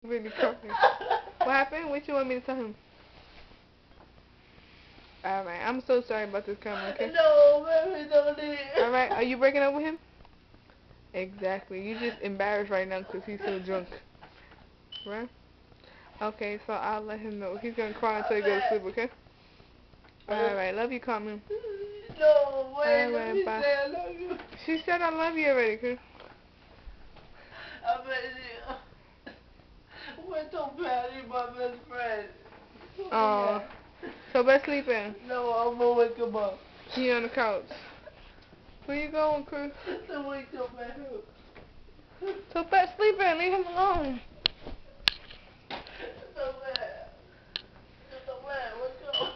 Really crying. What happened? What you want me to tell him? Alright, I'm so sorry about this camera, okay? No, baby, don't leave. Alright, are you breaking up with him? Exactly. You just embarrassed right now because he's so drunk. Right? Okay, so I'll let him know. He's going to cry until he goes to sleep, okay? Alright, love you, Carmen. No, wait, let Alright, me bye. say I love you. She said I love you already, Chris. I bet you. We're so bad, you're my best friend. Aw. So best sleeping. No, I'm gonna wake him up. He on the couch. Where you going, Chris? So wake him back up. So best sleeping. Leave him alone. So bad. So bad, wake up.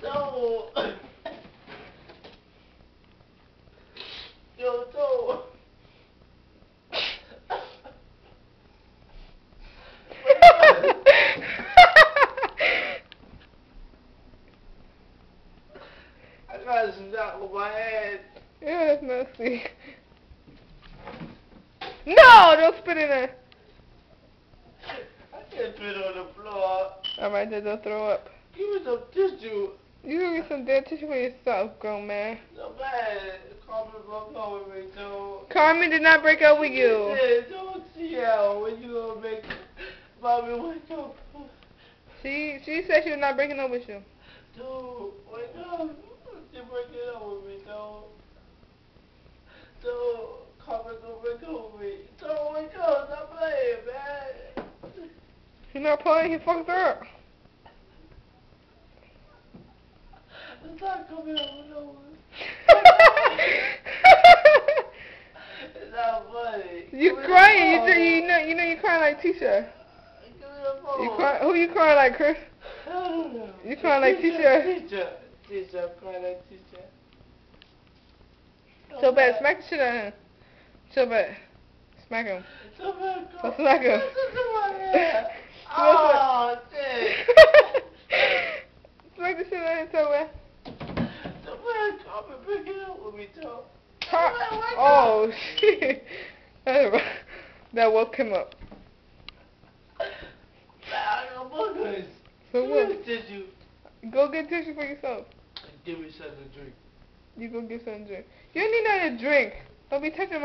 No. Yo, no. I got a snot on my head. Yeah, that's nasty. No, don't spit in there. I can't spit on the floor. Alright, then don't throw up. Give me some tissue. You can get some dead tissue for yourself, grown man. So bad. Carmen broke up with me, so. Carmen did not break up with you. Yeah, don't see how when you gonna make Bobby wake up. She said she was not breaking up with you. Dude, wake up. She breaking up with me, dude. Dude, Carmen gonna break up with me. Dude, wake up. Stop playing, man. He's not playing, he fucked her up. It's not coming out with no one. It's not funny. You crying, you know you crying like Tisha. Give me the phone. You cry, who you crying like, Chris? I don't know. You crying like Tisha? Tisha, I'm crying like Tisha. So bad, smack the shit out of him. So bad. Smack him. So bad, So smack him. Oh, shit. Smack the shit out of him so bad. So bad, Carmen breaking up with me, too. Oh, shit. That woke him up. I got buggers. So what? Give me tissue. Go get tissue for yourself. Give me something to drink. You go get something to drink. You don't need nothing to drink. Don't be touching my